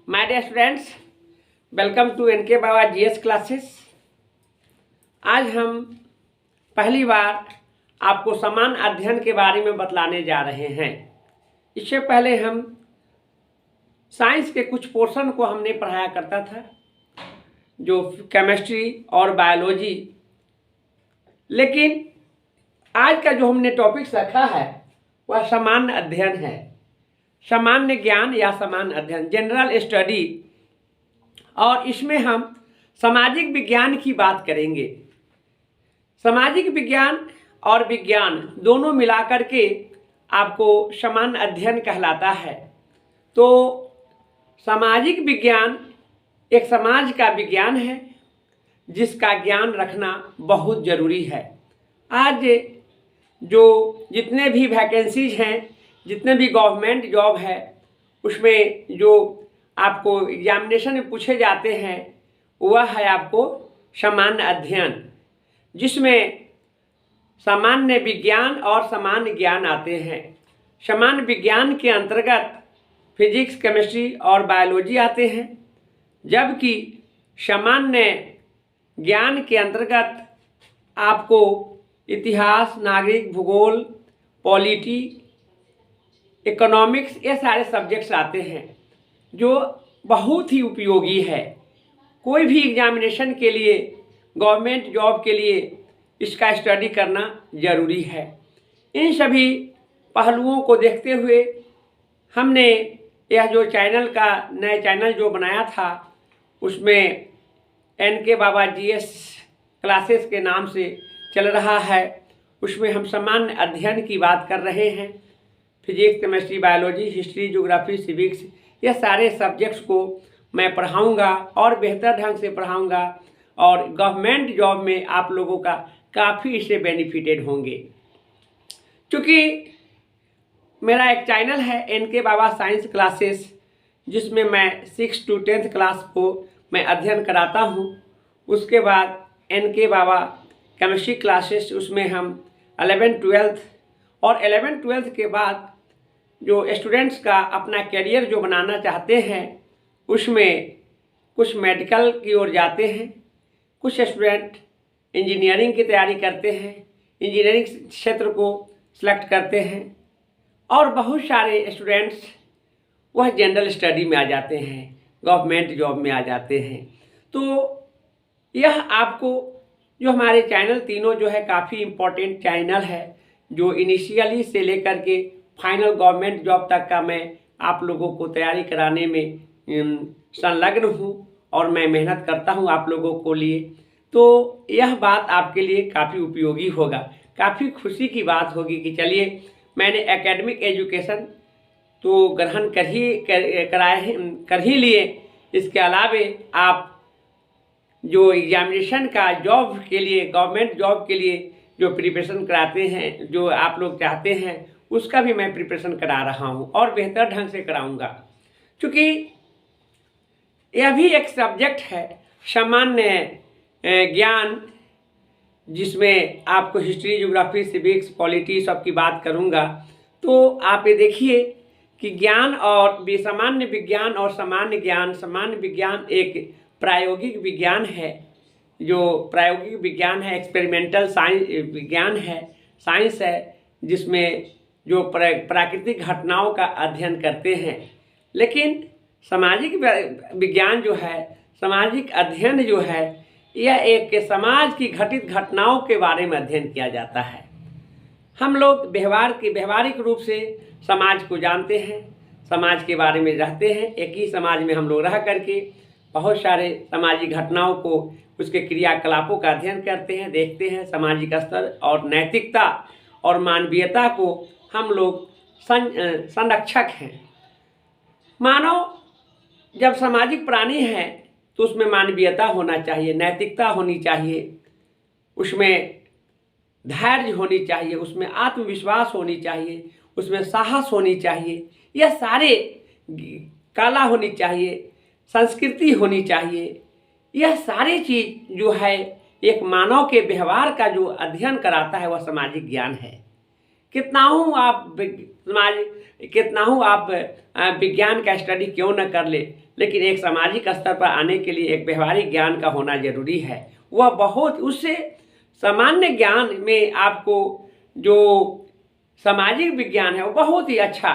My dear students, welcome to NK Baba GS classes. आज हम पहली बार आपको समान अध्ययन के बारे में बतलाने जा रहे हैं। इससे पहले हम साइंस के कुछ पोर्शन को हमने पढ़ाया करता था, जो केमिस्ट्री और बायोलॉजी। लेकिन आज का जो हमने टॉपिक्स रखा है वह सामान्य अध्ययन है। सामान्य ज्ञान या सामान्य अध्ययन, जनरल स्टडी। और इसमें हम सामाजिक विज्ञान की बात करेंगे। सामाजिक विज्ञान और विज्ञान दोनों मिलाकर के आपको सामान्य अध्ययन कहलाता है। तो सामाजिक विज्ञान एक समाज का विज्ञान है जिसका ज्ञान रखना बहुत ज़रूरी है। आज जो जितने भी वैकेंसीज हैं, जितने भी गवर्नमेंट जॉब है, उसमें जो आपको एग्जामिनेशन में पूछे जाते हैं वह है आपको सामान्य अध्ययन, जिसमें सामान्य विज्ञान और सामान्य ज्ञान आते हैं। सामान्य विज्ञान के अंतर्गत फिजिक्स, केमिस्ट्री और बायोलॉजी आते हैं, जबकि सामान्य ज्ञान के अंतर्गत आपको इतिहास, नागरिक, भूगोल, पॉलिटी, इकोनॉमिक्स, ये सारे सब्जेक्ट्स आते हैं जो बहुत ही उपयोगी है। कोई भी एग्जामिनेशन के लिए, गवर्नमेंट जॉब के लिए इसका स्टडी करना ज़रूरी है। इन सभी पहलुओं को देखते हुए हमने यह जो चैनल का नया चैनल जो बनाया था, उसमें एनके बाबा जीएस क्लासेस के नाम से चल रहा है। उसमें हम सामान्य अध्ययन की बात कर रहे हैं। Physics, chemistry, biology, history, geography, civics, ये सारे सब्जेक्ट्स को मैं पढ़ाऊंगा और बेहतर ढंग से पढ़ाऊंगा, और गवर्नमेंट जॉब में आप लोगों का काफ़ी इससे बेनिफिटेड होंगे। क्योंकि मेरा एक चैनल है एनके बाबा साइंस क्लासेस, जिसमें मैं 6 to 10th क्लास को मैं अध्ययन कराता हूँ। उसके बाद एनके बाबा केमिस्ट्री क्लासेस, उसमें हम 11th 12th और 11th 12th के बाद जो स्टूडेंट्स का अपना करियर जो बनाना चाहते हैं, उसमें कुछ मेडिकल की ओर जाते हैं, कुछ स्टूडेंट इंजीनियरिंग की तैयारी करते हैं, इंजीनियरिंग क्षेत्र को सिलेक्ट करते हैं, और बहुत सारे स्टूडेंट्स वह जनरल स्टडी में आ जाते हैं, गवर्नमेंट जॉब में आ जाते हैं। तो यह आपको जो हमारे चैनल तीनों जो है काफ़ी इम्पोर्टेंट चैनल है, जो इनिशियली से लेकर के फाइनल गवर्नमेंट जॉब तक का मैं आप लोगों को तैयारी कराने में संलग्न हूँ और मैं मेहनत करता हूँ आप लोगों को लिए। तो यह बात आपके लिए काफ़ी उपयोगी होगा, काफ़ी खुशी की बात होगी कि चलिए मैंने एकेडमिक एजुकेशन तो ग्रहण कर ही लिए। इसके अलावे आप जो एग्जामिनेशन का जॉब के लिए, गवर्नमेंट जॉब के लिए जो प्रिपरेशन कराते हैं, जो आप लोग चाहते हैं, उसका भी मैं प्रिपरेशन करा रहा हूँ और बेहतर ढंग से कराऊंगा। क्योंकि यह भी एक सब्जेक्ट है सामान्य ज्ञान, जिसमें आपको हिस्ट्री, ज्योग्राफी, सिविक्स, पॉलिटी सब की बात करूँगा। तो आप ये देखिए कि ज्ञान और सामान्य विज्ञान और सामान्य ज्ञान, सामान्य विज्ञान एक प्रायोगिक विज्ञान है, जो प्रायोगिक विज्ञान है, एक्सपेरिमेंटल साइंस विज्ञान है, साइंस है, जिसमें जो प्राकृतिक घटनाओं का अध्ययन करते हैं। लेकिन सामाजिक विज्ञान जो है, सामाजिक अध्ययन जो है, यह एक समाज की घटित घटनाओं के बारे में अध्ययन किया जाता है। हम लोग व्यवहारिक रूप से समाज को जानते हैं, समाज के बारे में रहते हैं। एक ही समाज में हम लोग रह करके बहुत सारे सामाजिक घटनाओं को, उसके क्रियाकलापों का अध्ययन करते हैं, देखते हैं। सामाजिक स्तर और नैतिकता और मानवीयता को हम लोग संरक्षक हैं। मानव जब सामाजिक प्राणी है तो उसमें मानवीयता होना चाहिए, नैतिकता होनी चाहिए, उसमें धैर्य होनी चाहिए, उसमें आत्मविश्वास होनी चाहिए, उसमें साहस होनी चाहिए, यह सारे कला होनी चाहिए, संस्कृति होनी चाहिए। यह सारी चीज़ जो है एक मानव के व्यवहार का जो अध्ययन कराता है वह सामाजिक ज्ञान है। कितनाओं आप समाज कितना हो आप विज्ञान का स्टडी क्यों न कर ले, लेकिन एक सामाजिक स्तर पर आने के लिए एक व्यवहारिक ज्ञान का होना जरूरी है। वह बहुत उससे सामान्य ज्ञान में आपको जो सामाजिक विज्ञान है वो बहुत ही अच्छा,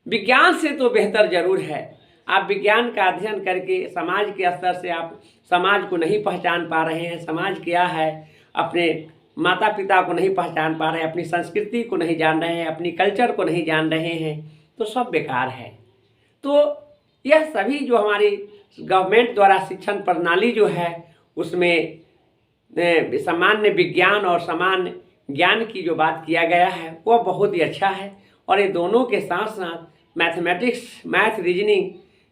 विज्ञान से तो बेहतर जरूर है। आप विज्ञान का अध्ययन करके समाज के स्तर से आप समाज को नहीं पहचान पा रहे हैं, समाज क्या है, अपने माता पिता को नहीं पहचान पा रहे हैं, अपनी संस्कृति को नहीं जान रहे हैं, अपनी कल्चर को नहीं जान रहे हैं, तो सब बेकार है। तो यह सभी जो हमारी गवर्नमेंट द्वारा शिक्षण प्रणाली जो है उसमें सामान्य विज्ञान और सामान्य ज्ञान की जो बात किया गया है वह बहुत ही अच्छा है। और ये दोनों के साथ साथ मैथमेटिक्स, मैथ, रीजनिंग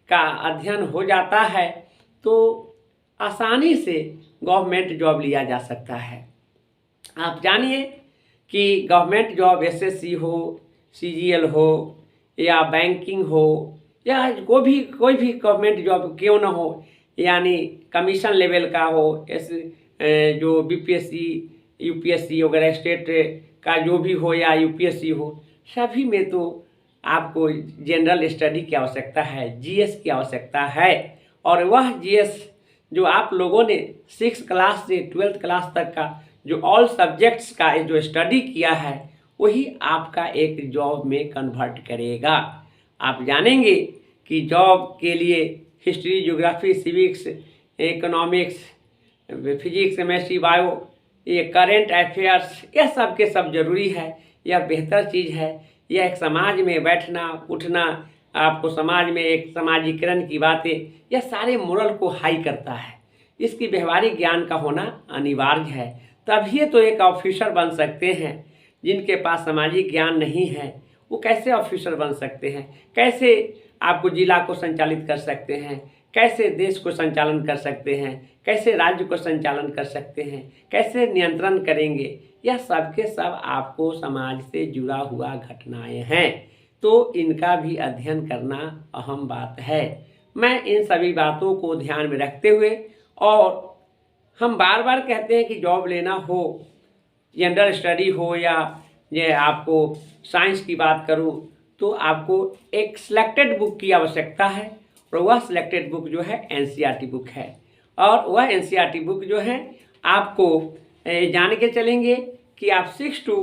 का अध्ययन हो जाता है तो आसानी से गवर्नमेंट जॉब लिया जा सकता है। आप जानिए कि गवर्नमेंट जॉब एसएससी हो, सीजीएल हो या बैंकिंग हो या कोई भी गवर्नमेंट जॉब क्यों ना हो, यानी कमीशन लेवल का हो, जो बीपीएससी, यूपीएससी वगैरह स्टेट का जो भी हो या यूपीएससी हो, सभी में तो आपको जनरल स्टडी की आवश्यकता है, जीएस की आवश्यकता है। और वह जीएस जो आप लोगों ने 6 क्लास से 12th क्लास तक का जो ऑल सब्जेक्ट्स का जो स्टडी किया है वही आपका एक जॉब में कन्वर्ट करेगा। आप जानेंगे कि जॉब के लिए history, geography, civics, economics, physics, chemistry, bio, ये करेंट अफेयर्स, यह सब के सब जरूरी है। यह बेहतर चीज़ है। यह एक समाज में बैठना उठना, आपको समाज में एक समाजीकरण की बातें, यह सारे मोरल को हाई करता है। इसकी व्यवहारिक ज्ञान का होना अनिवार्य है, तभी तो एक ऑफिसर बन सकते हैं। जिनके पास सामाजिक ज्ञान नहीं है वो कैसे ऑफिसर बन सकते हैं, कैसे आपको जिला को संचालित कर सकते हैं, कैसे देश को संचालन कर सकते हैं, कैसे राज्य को संचालन कर सकते हैं, कैसे नियंत्रण करेंगे। यह सब के सब आपको समाज से जुड़ा हुआ घटनाएं हैं, तो इनका भी अध्ययन करना अहम बात है। मैं इन सभी बातों को ध्यान में रखते हुए, और हम बार बार कहते हैं कि जॉब लेना हो, जनरल स्टडी हो या ये आपको साइंस की बात करूं, तो आपको एक सिलेक्टेड बुक की आवश्यकता है। और वह सिलेक्टेड बुक जो है एनसीईआरटी बुक है। और वह एनसीईआरटी बुक जो है आपको जान के चलेंगे कि आप 6 to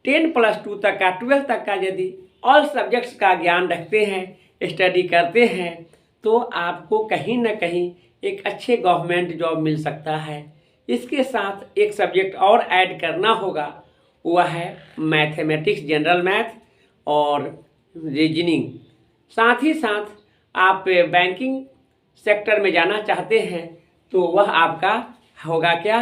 10+2 तक का, 12 तक का यदि ऑल सब्जेक्ट्स का ज्ञान रखते हैं, स्टडी करते हैं, तो आपको कहीं ना कहीं एक अच्छे गवर्नमेंट जॉब मिल सकता है। इसके साथ एक सब्जेक्ट और ऐड करना होगा, वह है मैथमेटिक्स, जनरल मैथ और रीजनिंग। साथ ही साथ आप बैंकिंग सेक्टर में जाना चाहते हैं तो वह आपका होगा क्या,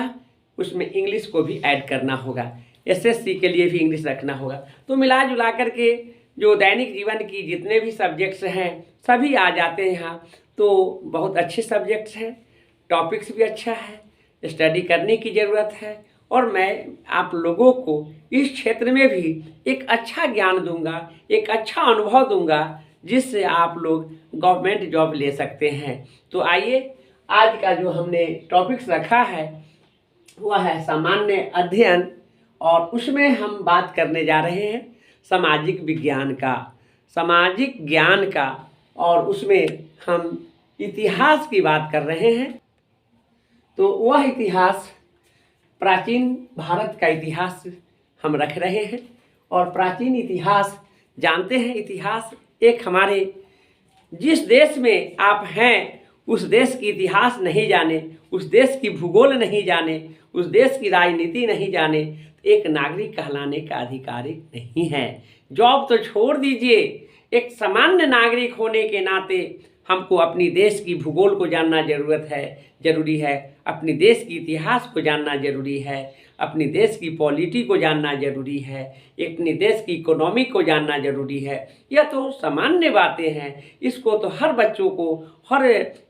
उसमें इंग्लिश को भी ऐड करना होगा, एसएससी के लिए भी इंग्लिश रखना होगा। तो मिला जुला करके जो दैनिक जीवन की जितने भी सब्जेक्ट्स हैं सभी आ जाते हैं यहाँ। तो बहुत अच्छे सब्जेक्ट्स हैं, टॉपिक्स भी अच्छा है, स्टडी करने की ज़रूरत है। और मैं आप लोगों को इस क्षेत्र में भी एक अच्छा ज्ञान दूंगा, एक अच्छा अनुभव दूंगा, जिससे आप लोग गवर्नमेंट जॉब ले सकते हैं। तो आइए, आज का जो हमने टॉपिक्स रखा है वह है सामान्य अध्ययन, और उसमें हम बात करने जा रहे हैं सामाजिक विज्ञान का, सामाजिक ज्ञान का, और उसमें हम इतिहास की बात कर रहे हैं। तो वह इतिहास, प्राचीन भारत का इतिहास हम रख रहे हैं। और प्राचीन इतिहास जानते हैं, इतिहास एक हमारे जिस देश में आप हैं उस देश की इतिहास नहीं जाने, उस देश की भूगोल नहीं जाने, उस देश की राजनीति नहीं जाने, तो एक नागरिक कहलाने का अधिकारी नहीं है। जॉब तो छोड़ दीजिए, एक सामान्य नागरिक होने के नाते हमको अपनी देश की भूगोल को जानना जरूरी है, अपनी देश की इतिहास को जानना जरूरी है, अपनी देश की पॉलिटी को जानना जरूरी है, अपनी देश की इकोनॉमी को जानना जरूरी है। यह तो सामान्य बातें हैं, इसको तो हर बच्चों को, हर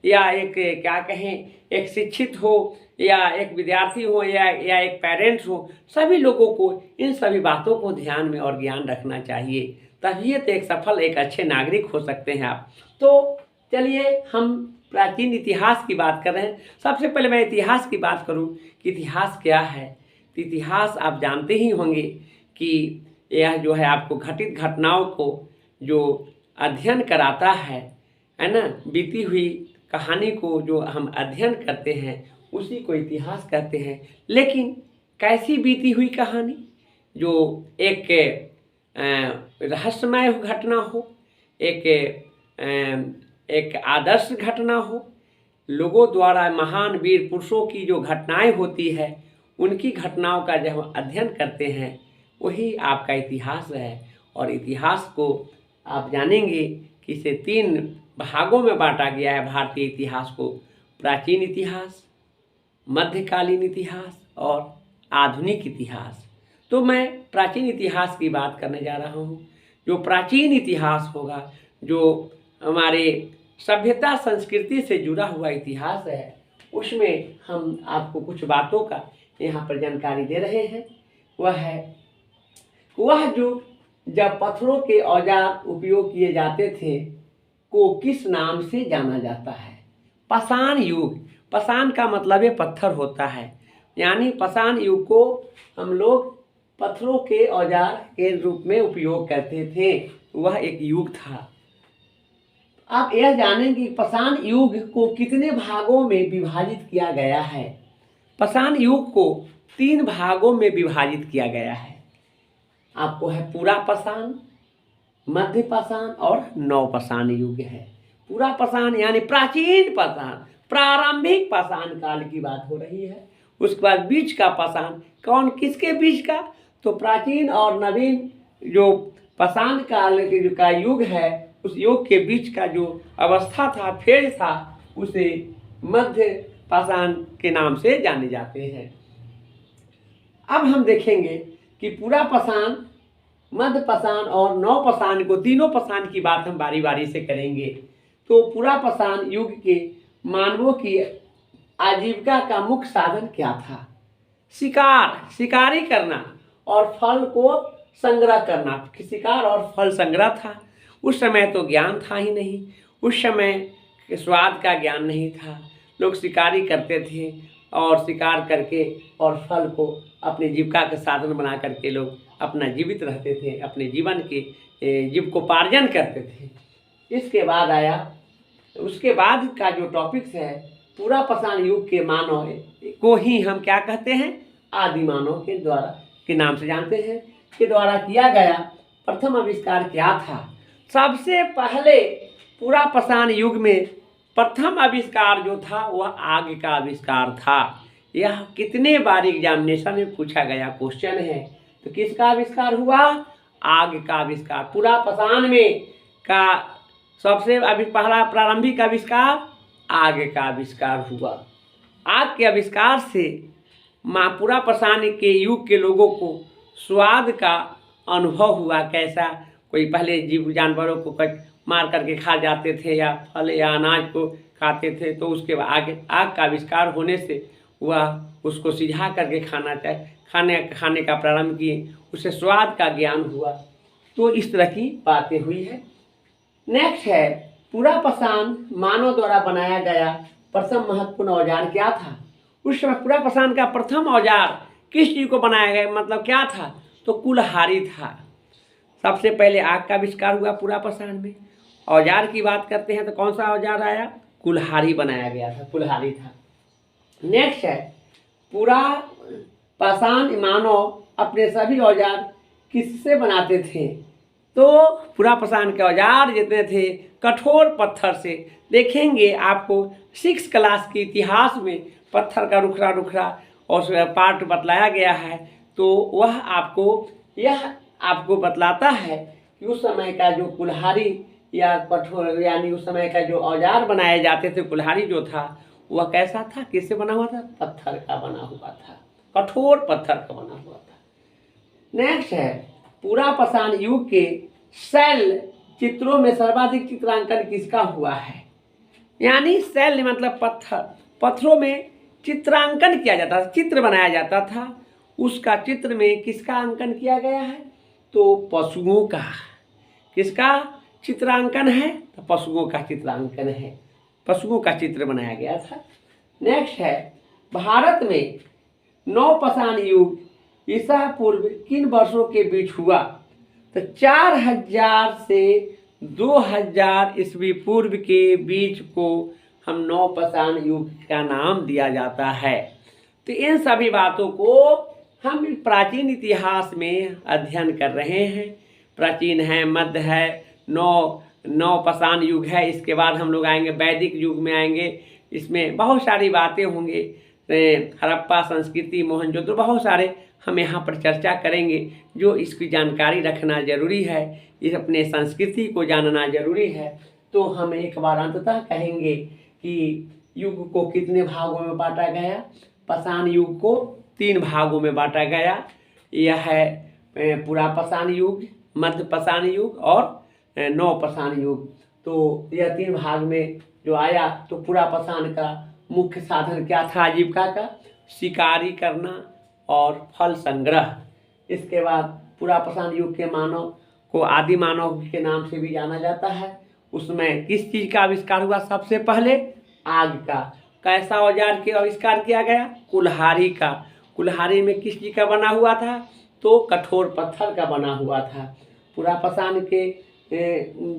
या एक क्या कहें, एक शिक्षित हो या एक विद्यार्थी हो या एक पेरेंट्स हो, सभी लोगों को इन सभी बातों को ध्यान में और ज्ञान रखना चाहिए, तभी तो एक सफल, एक अच्छे नागरिक हो सकते हैं आप। तो चलिए, हम प्राचीन इतिहास की बात कर रहे हैं। सबसे पहले मैं इतिहास की बात करूं कि इतिहास क्या है। तो इतिहास आप जानते ही होंगे कि यह जो है आपको घटित घटनाओं को जो अध्ययन कराता है ना, बीती हुई कहानी को जो हम अध्ययन करते हैं उसी को इतिहास कहते हैं। लेकिन कैसी बीती हुई कहानी, जो एक रहस्यमय घटना हो, एक आदर्श घटना हो, लोगों द्वारा महान वीर पुरुषों की जो घटनाएं होती है उनकी घटनाओं का जब हम अध्ययन करते हैं वही आपका इतिहास है। और इतिहास को आप जानेंगे कि इसे 3 भागों में बांटा गया है भारतीय इतिहास को: प्राचीन इतिहास, मध्यकालीन इतिहास और आधुनिक इतिहास। तो मैं प्राचीन इतिहास की बात करने जा रहा हूँ। जो प्राचीन इतिहास होगा, जो हमारे सभ्यता संस्कृति से जुड़ा हुआ इतिहास है, उसमें हम आपको कुछ बातों का यहाँ पर जानकारी दे रहे हैं। वह जो जब पत्थरों के औजार उपयोग किए जाते थे को किस नाम से जाना जाता है? पाषाण युग। पाषाण का मतलब है पत्थर होता है, यानी पाषाण युग को हम लोग पत्थरों के औजार के रूप में उपयोग करते थे। वह एक युग था। आप यह जानेंगे कि पाषाण युग को कितने भागों में विभाजित किया गया है। पाषाण युग को 3 भागों में विभाजित किया गया है। आपको है पूरा पाषाण, मध्य पाषाण और नवपाषाण युग है। पूरा पाषाण यानी प्राचीन पाषाण, प्रारंभिक पाषाण काल की बात हो रही है। उसके बाद बीच का पाषाण, कौन किसके बीच का? तो प्राचीन और नवीन जो पाषाण काल का युग है, उस युग के बीच का जो अवस्था था, फेज था, उसे मध्य पाषाण के नाम से जाने जाते हैं। अब हम देखेंगे कि पूरा पाषाण, मध्य पाषाण और नवपाषाण को, तीनों पाषाण की बात हम बारी बारी से करेंगे। तो पूरा पाषाण युग के मानवों की आजीविका का मुख्य साधन क्या था? शिकारी करना और फल को संग्रह करना। शिकार और फल संग्रह था। उस समय तो ज्ञान था ही नहीं, उस समय स्वाद का ज्ञान नहीं था। लोग शिकारी करते थे और शिकार करके और फल को अपने जीविका के साधन बना करके लोग अपना जीवित रहते थे, अपने जीवन के जीविकोपार्जन करते थे। इसके बाद आया, उसके बाद का जो टॉपिक्स है, पूरा पाषाण युग के मानव को ही हम क्या कहते हैं? आदि मानव के द्वारा के नाम से जानते हैं, के द्वारा किया गया प्रथम आविष्कार क्या था? सबसे पहले पूरा पाषाण युग में प्रथम आविष्कार जो था वह आग का आविष्कार था। यह कितने बार एग्जामिनेशन में पूछा गया क्वेश्चन है। तो किसका आविष्कार हुआ? आग का आविष्कार। पूरा पाषाण में का सबसे पहला प्रारंभिक आविष्कार आग का आविष्कार हुआ। आग के आविष्कार से पूरा पाषाण के युग के लोगों को स्वाद का अनुभव हुआ। कैसा? कोई पहले जीव जानवरों को मार करके खा जाते थे या फल या अनाज को खाते थे, तो उसके बाद आग का आविष्कार होने से वह उसको सिझा करके खाने का प्रारंभ किए, उससे स्वाद का ज्ञान हुआ। तो इस तरह की बातें हुई है। नेक्स्ट है, पूरा पाषाण मानव द्वारा बनाया गया प्रथम महत्वपूर्ण औजार क्या था? उस समय पूरा पाषाण का प्रथम औजार किस चीज को बनाया गया, मतलब क्या था? तो कुल्हाड़ी था। सबसे पहले आग का आविष्कार हुआ पूरा पाषाण में। औजार की बात करते हैं तो कौन सा औजार आया? कुल्हाड़ी बनाया गया था, कुल्हाड़ी था। नेक्स्ट है, पूरा पाषाण मानव अपने सभी औजार किससे बनाते थे? तो पूरा पाषाण के औजार जितने थे कठोर पत्थर से। देखेंगे आपको 6 क्लास के इतिहास में पत्थर का रुखरा रुखरा और पार्ट बतलाया गया है। तो वह यह आपको बतलाता है कि उस समय का जो कुल्हाड़ी या कठोर, यानी उस समय का जो औजार बनाए जाते थे, कुल्हाड़ी जो था वह कैसा था, किससे बना हुआ था? पत्थर का बना हुआ था, कठोर पत्थर का बना हुआ था। नेक्स्ट है, पूरा पाषाण युग के शैल चित्रों में सर्वाधिक चित्रांकन किसका हुआ है? यानी शैल मतलब पत्थरों में चित्रांकन किया जाता था, चित्र बनाया जाता था। उसका चित्र में किसका अंकन किया गया है? तो पशुओं का। किसका चित्रांकन है? तो पशुओं का चित्रांकन है, पशुओं का चित्र बनाया गया था। नेक्स्ट है, भारत में नवपाषाण युग ईसा पूर्व किन वर्षों के बीच हुआ? तो 4000 से 2000 ईस्वी पूर्व के बीच को हम नवपाषाण युग का नाम दिया जाता है। तो इन सभी बातों को हम प्राचीन इतिहास में अध्ययन कर रहे हैं। प्राचीन है, मध्य है, नवपाषाण युग है, इसके बाद हम लोग आएंगे वैदिक युग में आएंगे। इसमें बहुत सारी बातें होंगे, हड़प्पा संस्कृति, मोहनजोदड़ो, बहुत सारे हम यहाँ पर चर्चा करेंगे। जो इसकी जानकारी रखना जरूरी है, इस अपने संस्कृति को जानना जरूरी है। तो हम एक बार अंततः कहेंगे कि युग को कितने भागों में बांटा गया। पाषाण युग को 3 भागों में बांटा गया। यह है पुरापाषाण युग, मध्य पाषाण युग और नवपाषाण युग। तो यह 3 भाग में जो आया, तो पुरापाषाण का मुख्य साधन क्या था आजीविका का? शिकारी करना और फल संग्रह। इसके बाद पुरापाषाण युग के मानव को आदि मानव के नाम से भी जाना जाता है। उसमें किस चीज़ का आविष्कार हुआ? सबसे पहले आग का। कैसा औजार के आविष्कार किया गया? कुल्हाड़ी का। कुल्हाड़ी में किस चीज़ का बना हुआ था? तो कठोर पत्थर का बना हुआ था। पुरापाषाण के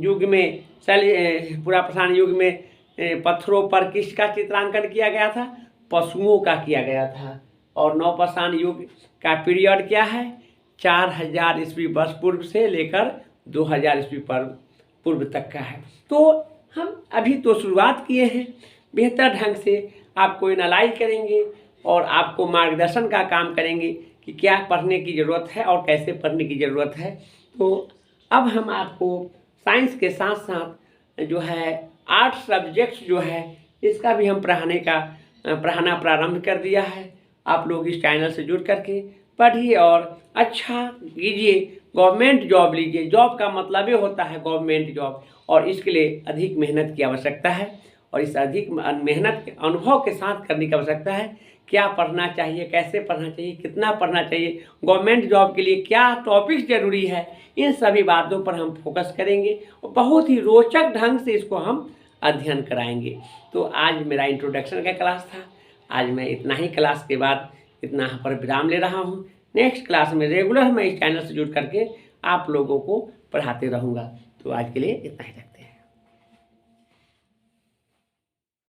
युग में पुरापाषाण युग में पत्थरों पर किसका चित्रांकन किया गया था? पशुओं का किया गया था। और नवपाषाण युग का पीरियड क्या है? 4000 ईस्वी वर्ष पूर्व से लेकर 2000 ईस्वी पूर्व तक का है। तो हम अभी तो शुरुआत किए हैं, बेहतर ढंग से आपको एनालाइज करेंगे और आपको मार्गदर्शन का काम करेंगे कि क्या पढ़ने की ज़रूरत है और कैसे पढ़ने की ज़रूरत है। तो अब हम आपको साइंस के साथ साथ जो है 8 सब्जेक्ट्स जो है, इसका भी हम पढ़ाना प्रारंभ कर दिया है। आप लोग इस चैनल से जुड़ करके पढ़िए और अच्छा कीजिए, गवर्नमेंट जॉब लीजिए। जॉब का मतलब ये होता है गवर्नमेंट जॉब, और इसके लिए अधिक मेहनत की आवश्यकता है और इस अधिक मेहनत के अनुभव के साथ करने की आवश्यकता है। क्या पढ़ना चाहिए, कैसे पढ़ना चाहिए, कितना पढ़ना चाहिए, गवर्नमेंट जॉब के लिए क्या टॉपिक्स जरूरी है, इन सभी बातों पर हम फोकस करेंगे और बहुत ही रोचक ढंग से इसको हम अध्ययन कराएंगे। तो आज मेरा इंट्रोडक्शन का क्लास था। आज मैं इतना ही क्लास के बाद इतना पर विराम ले रहा हूँ। नेक्स्ट क्लास में रेगुलर मैं इस चैनल से जुड़ करके आप लोगों को पढ़ाते रहूँगा। तो आज के लिए इतना ही।